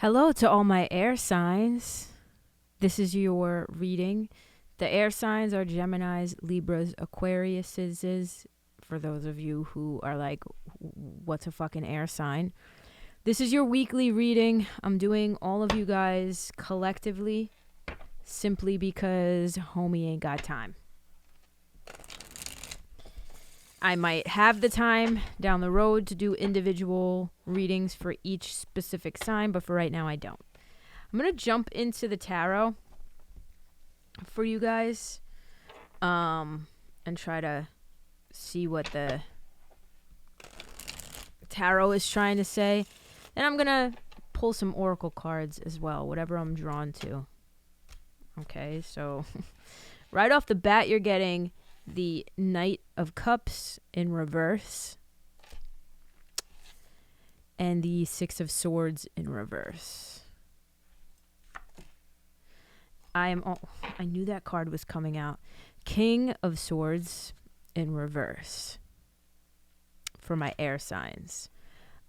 Hello to all my air signs. This is your reading. The air signs are Geminis, Libras, Aquariuses. For those of you who are like, what's a fucking air sign? This is your weekly reading. I'm doing all of you guys collectively simply because homie ain't got time. I might have the time down the road to do individual readings for each specific sign, but for right now I don't. I'm going to jump into the tarot for you guys and try to see what the tarot is trying to say. And I'm going to pull some oracle cards as well, whatever I'm drawn to. Okay, so right off the bat, you're getting the Knight of Cups in reverse and the Six of Swords in reverse. I knew that card was coming out. King of Swords in reverse for my air signs.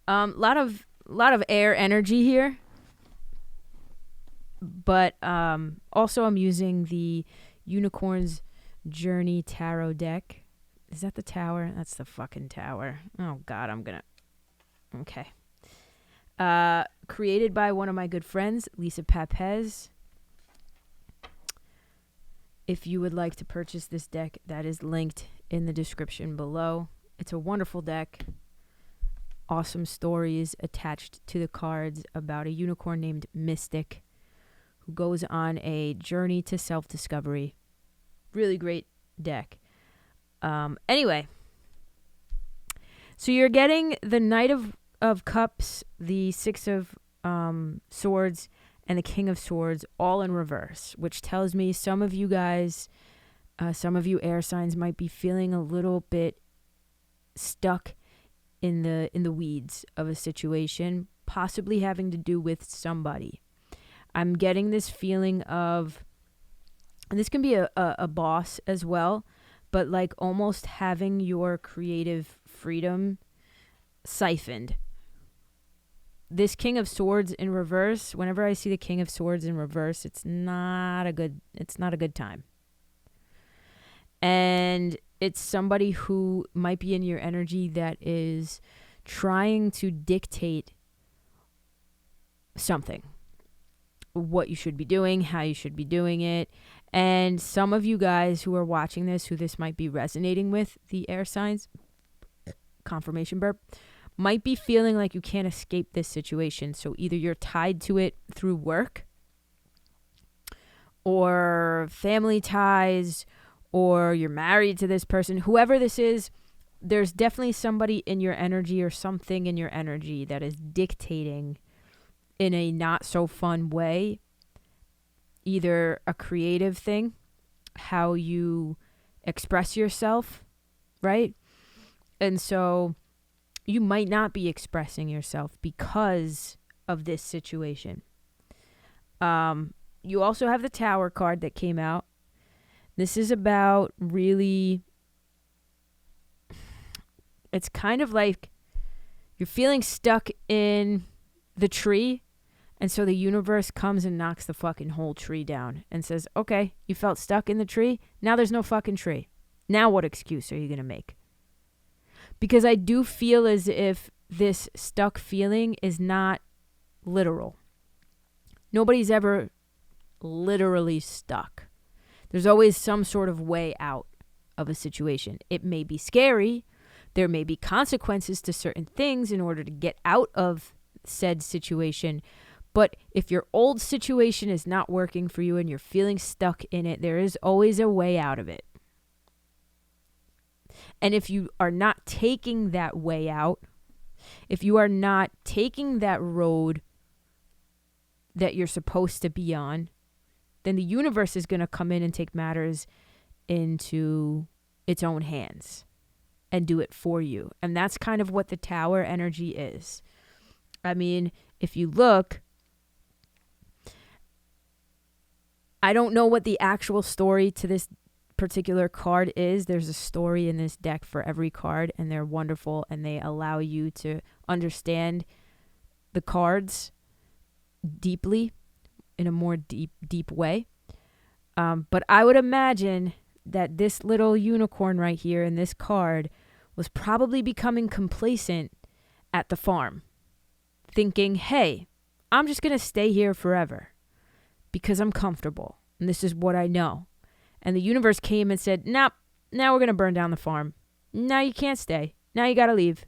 Lot of air energy here, but also I'm using the Unicorn's Journey Tarot deck. Is that the tower? That's the fucking tower. Oh God, okay. Created by one of my good friends, Lisa Papez. If you would like to purchase this deck, that is linked in the description below. It's a wonderful deck. Awesome stories attached to the cards about a unicorn named Mystic who goes on a journey to self-discovery. Really great deck. Anyway, so you're getting the Knight of Cups, the Six of Swords, and the King of Swords all in reverse, which tells me some of you guys, some of you air signs might be feeling a little bit stuck in the weeds of a situation, possibly having to do with somebody. I'm getting this feeling of, and this can be a boss as well, but like almost having your creative freedom siphoned. This King of Swords in reverse, whenever I see the King of Swords in reverse, it's not a good time. And it's somebody who might be in your energy that is trying to dictate something. What you should be doing, how you should be doing it. And some of you guys who are watching this, who this might be resonating with, the air signs, confirmation burp, might be feeling like you can't escape this situation. So either you're tied to it through work or family ties, or you're married to this person. Whoever this is, there's definitely somebody in your energy or something in your energy that is dictating in a not so fun way, either a creative thing, how you express yourself, right? And so you might not be expressing yourself because of this situation. You also have the Tower card that came out. This is about really, it's kind of like you're feeling stuck in the tree. And so the universe comes and knocks the fucking whole tree down and says, okay, you felt stuck in the tree. Now there's no fucking tree. Now what excuse are you going to make? Because I do feel as if this stuck feeling is not literal. Nobody's ever literally stuck. There's always some sort of way out of a situation. It may be scary. There may be consequences to certain things in order to get out of said situation. But if your old situation is not working for you and you're feeling stuck in it, there is always a way out of it. And if you are not taking that way out, if you are not taking that road that you're supposed to be on, then the universe is going to come in and take matters into its own hands and do it for you. And that's kind of what the Tower energy is. I mean, if you look, I don't know what the actual story to this particular card is. There's a story in this deck for every card, and they're wonderful, and they allow you to understand the cards deeply, in a more deep way. But I would imagine that this little unicorn right here in this card was probably becoming complacent at the farm, thinking, hey, I'm just going to stay here forever because I'm comfortable and this is what I know. And the universe came and said, nope, now we're going to burn down the farm. Now you can't stay. Now you got to leave.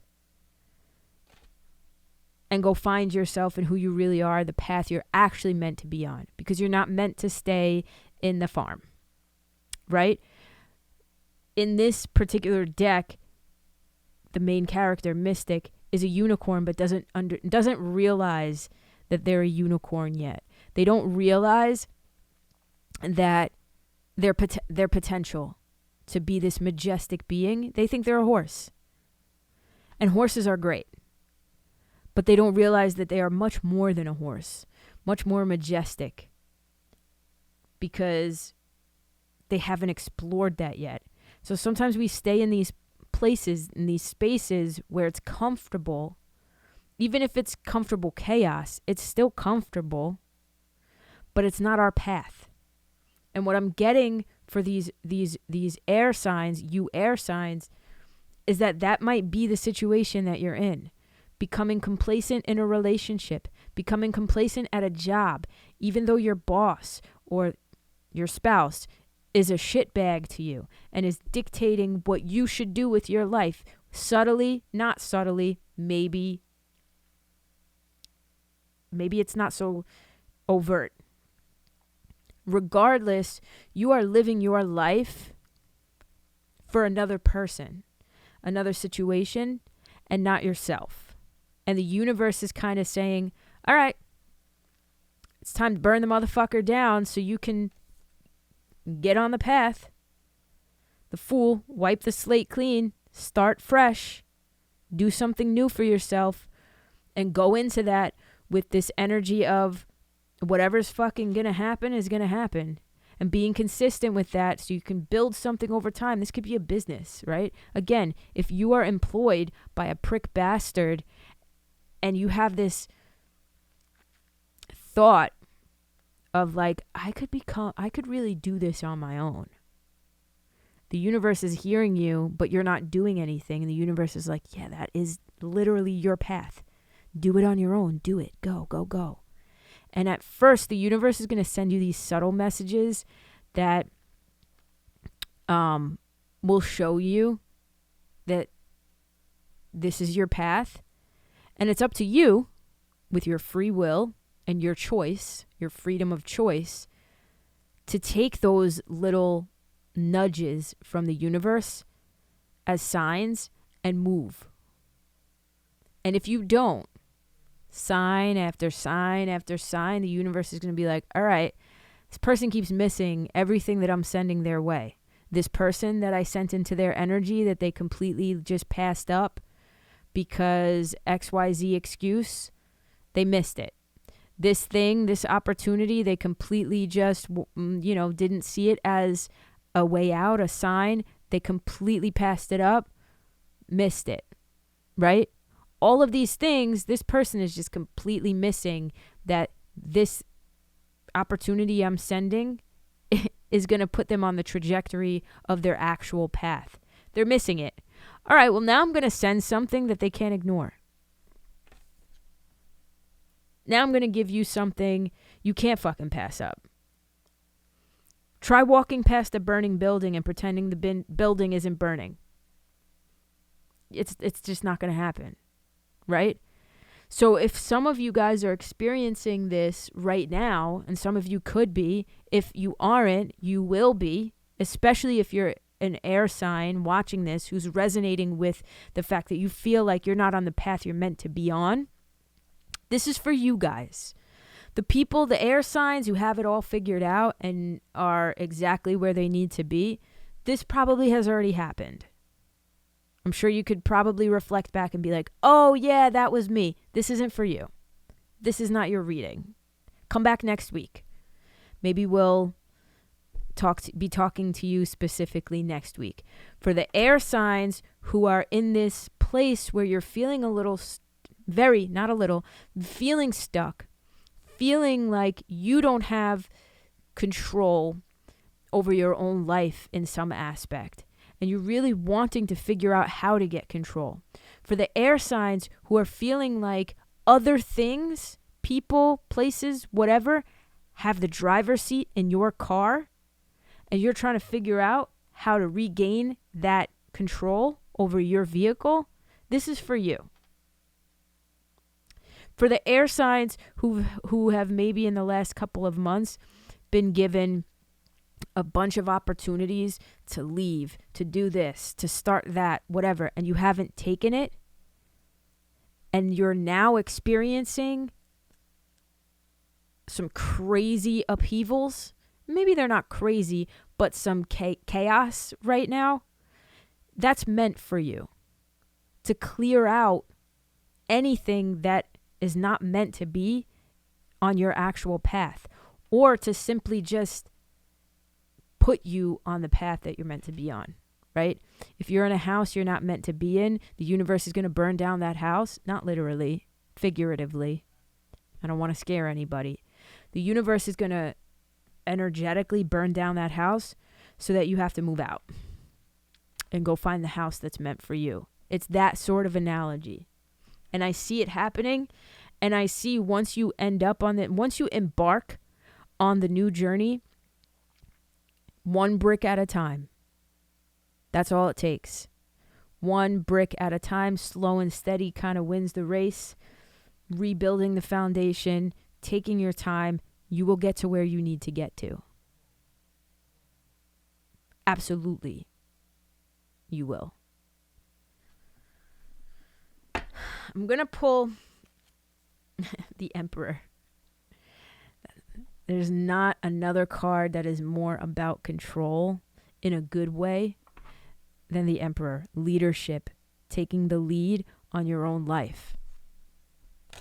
And go find yourself and who you really are, the path you're actually meant to be on, because you're not meant to stay in the farm, right? In this particular deck, the main character, Mystic, is a unicorn, but doesn't realize that they're a unicorn yet. They don't realize that their potential to be this majestic being. They think they're a horse. And horses are great. But they don't realize that they are much more than a horse, much more majestic, because they haven't explored that yet. So sometimes we stay in these places, in these spaces where it's comfortable. Even if it's comfortable chaos, it's still comfortable, but it's not our path. And what I'm getting for these air signs, you air signs, is that might be the situation that you're in. Becoming complacent in a relationship, becoming complacent at a job, even though your boss or your spouse is a shitbag to you and is dictating what you should do with your life, subtly, not subtly, maybe it's not so overt. Regardless, you are living your life for another person, another situation, and not yourself. And the universe is kind of saying, all right, it's time to burn the motherfucker down so you can get on the path. The fool, wipe the slate clean, start fresh, do something new for yourself, and go into that with this energy of whatever's fucking gonna happen is gonna happen. And being consistent with that so you can build something over time. This could be a business, right? Again, if you are employed by a prick bastard and you have this thought of like, I could really do this on my own. The universe is hearing you, but you're not doing anything. And the universe is like, yeah, that is literally your path. Do it on your own. Do it. Go, go, go. And at first, the universe is going to send you these subtle messages that will show you that this is your path. And it's up to you, with your free will and your choice, your freedom of choice, to take those little nudges from the universe as signs and move. And if you don't, sign after sign after sign, the universe is going to be like, all right, this person keeps missing everything that I'm sending their way. This person that I sent into their energy that they completely just passed up because XYZ excuse, they missed it. This thing, this opportunity, they completely just, didn't see it as a way out, a sign. They completely passed it up, missed it, right? All of these things, this person is just completely missing that this opportunity I'm sending is going to put them on the trajectory of their actual path. They're missing it. All right, well, now I'm going to send something that they can't ignore. Now I'm going to give you something you can't fucking pass up. Try walking past a burning building and pretending the building isn't burning. It's just not going to happen, right? So if some of you guys are experiencing this right now, and some of you could be, if you aren't, you will be, especially if you're an air sign watching this who's resonating with the fact that you feel like you're not on the path you're meant to be on. This is for you guys. The people, the air signs who have it all figured out and are exactly where they need to be, this probably has already happened. I'm sure you could probably reflect back and be like, oh yeah, that was me. This isn't for you. This is not your reading. Come back next week. Maybe we'll be talking to you specifically next week. For the air signs who are in this place where you're feeling a little, feeling stuck, feeling like you don't have control over your own life in some aspect, and you're really wanting to figure out how to get control. For the air signs who are feeling like other things, people, places, whatever, have the driver's seat in your car, and you're trying to figure out how to regain that control over your vehicle, this is for you. For the air signs who have maybe in the last couple of months been given a bunch of opportunities to leave, to do this, to start that, whatever, and you haven't taken it, and you're now experiencing some crazy upheavals. Maybe they're not crazy, but some chaos right now. That's meant for you to clear out anything that is not meant to be on your actual path, or to simply just put you on the path that you're meant to be on, right? If you're in a house you're not meant to be in, the universe is going to burn down that house, not literally, figuratively. I don't want to scare anybody. The universe is going to energetically burn down that house so that you have to move out and go find the house that's meant for you. It's that sort of analogy. And I see it happening, and I see once you embark on the new journey, one brick at a time. That's all it takes. One brick at a time, slow and steady, kind of wins the race. Rebuilding the foundation, taking your time, you will get to where you need to get to. Absolutely, you will. I'm going to pull the Emperor. There's not another card that is more about control in a good way than the Emperor. Leadership, taking the lead on your own life.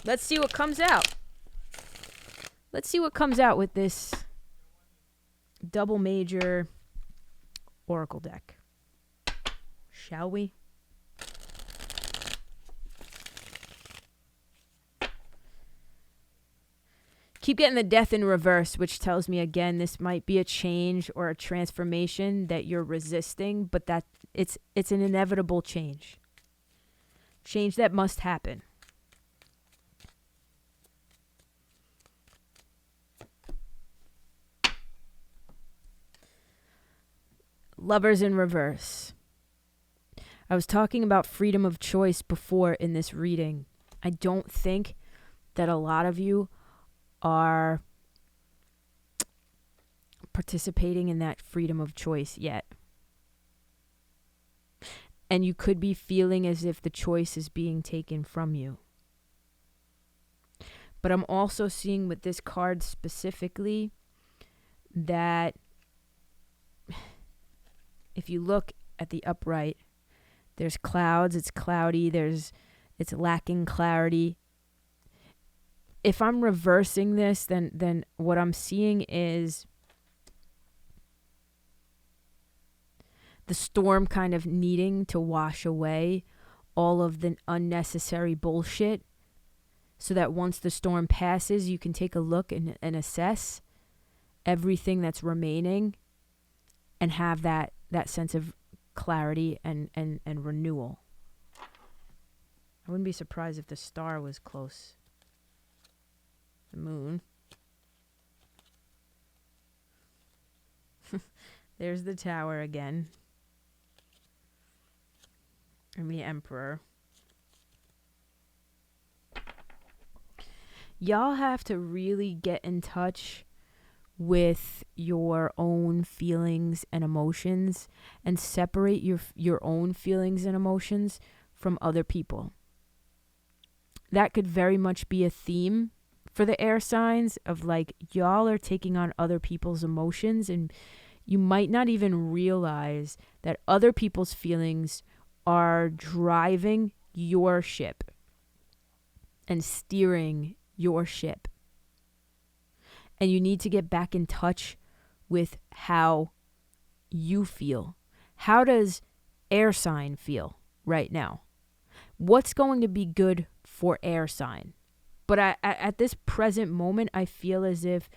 Let's see what comes out. Let's see what comes out with this double major oracle deck. Shall we? Keep getting the Death in reverse, which tells me, again, this might be a change or a transformation that you're resisting, but that it's an inevitable change. Change that must happen. Lovers in reverse. I was talking about freedom of choice before in this reading. I don't think that a lot of you are participating in that freedom of choice yet. And you could be feeling as if the choice is being taken from you. But I'm also seeing with this card specifically that if you look at the upright, there's clouds, it's cloudy, it's lacking clarity. If I'm reversing this, then what I'm seeing is the storm kind of needing to wash away all of the unnecessary bullshit so that once the storm passes, you can take a look and assess everything that's remaining and have that sense of clarity and renewal. I wouldn't be surprised if the star was close. The moon. There's the Tower again. And the Emperor. Y'all have to really get in touch with your own feelings and emotions and separate your own feelings and emotions from other people. That could very much be a theme for the air signs of like y'all are taking on other people's emotions, and you might not even realize that other people's feelings are driving your ship and steering your ship. And you need to get back in touch with how you feel. How does air sign feel right now? What's going to be good for air sign? But at this present moment, I feel as if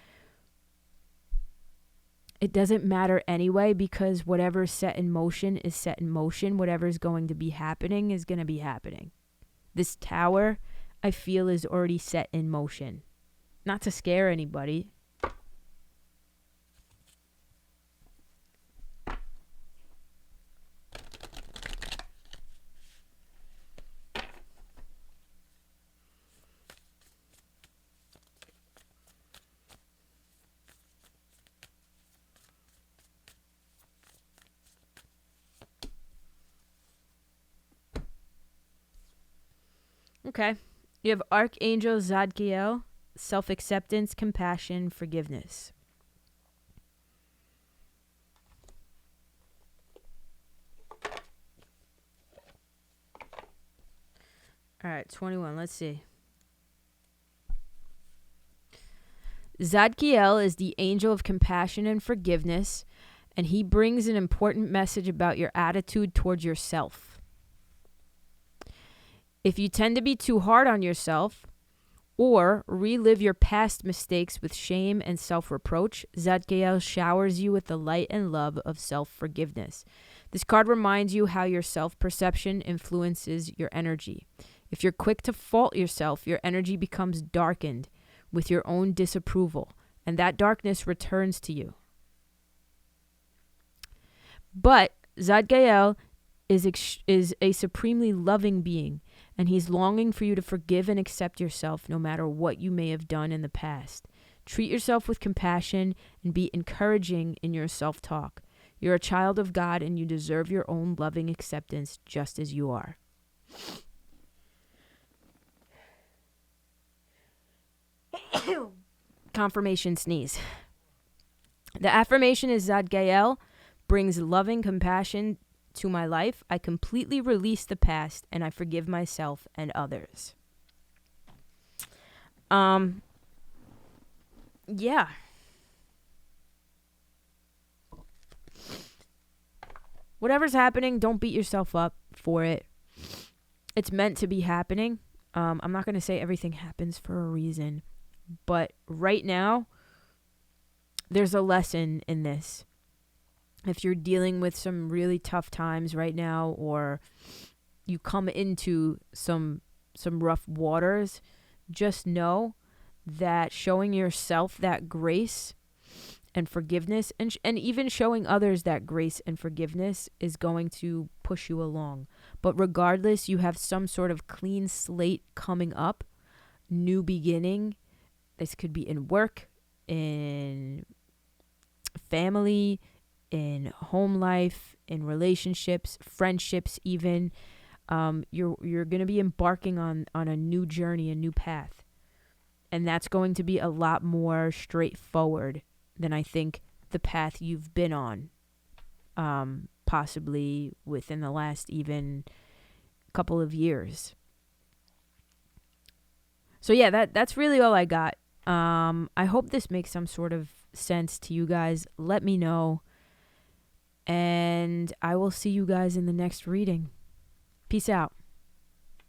it doesn't matter anyway, because whatever's set in motion is set in motion. Whatever's going to be happening is going to be happening. This tower, I feel, is already set in motion. Not to scare anybody. Okay. You have Archangel Zadkiel, self-acceptance, compassion, forgiveness. All right, 21. Let's see. Zadkiel is the angel of compassion and forgiveness, and he brings an important message about your attitude towards yourself. If you tend to be too hard on yourself or relive your past mistakes with shame and self-reproach, Zadkiel showers you with the light and love of self-forgiveness. This card reminds you how your self-perception influences your energy. If you're quick to fault yourself, your energy becomes darkened with your own disapproval, and that darkness returns to you. But Zadkiel is a supremely loving being, and he's longing for you to forgive and accept yourself no matter what you may have done in the past. Treat yourself with compassion and be encouraging in your self-talk. You're a child of God, and you deserve your own loving acceptance just as you are. Confirmation sneeze. The affirmation is Zadkiel brings loving compassion to my life. I completely release the past, and I forgive myself and others. Yeah. Whatever's happening, don't beat yourself up for it. It's meant to be happening. I'm not going to say everything happens for a reason, but right now, there's a lesson in this. If you're dealing with some really tough times right now, or you come into some rough waters, just know that showing yourself that grace and forgiveness, and even showing others that grace and forgiveness, is going to push you along. But regardless, you have some sort of clean slate coming up, new beginning. This could be in work, in family, in home life, in relationships, friendships even. You're going to be embarking on a new journey, a new path. And that's going to be a lot more straightforward than I think the path you've been on, possibly within the last even couple of years. So yeah, that's really all I got. I hope this makes some sort of sense to you guys. Let me know. And I will see you guys in the next reading. Peace out.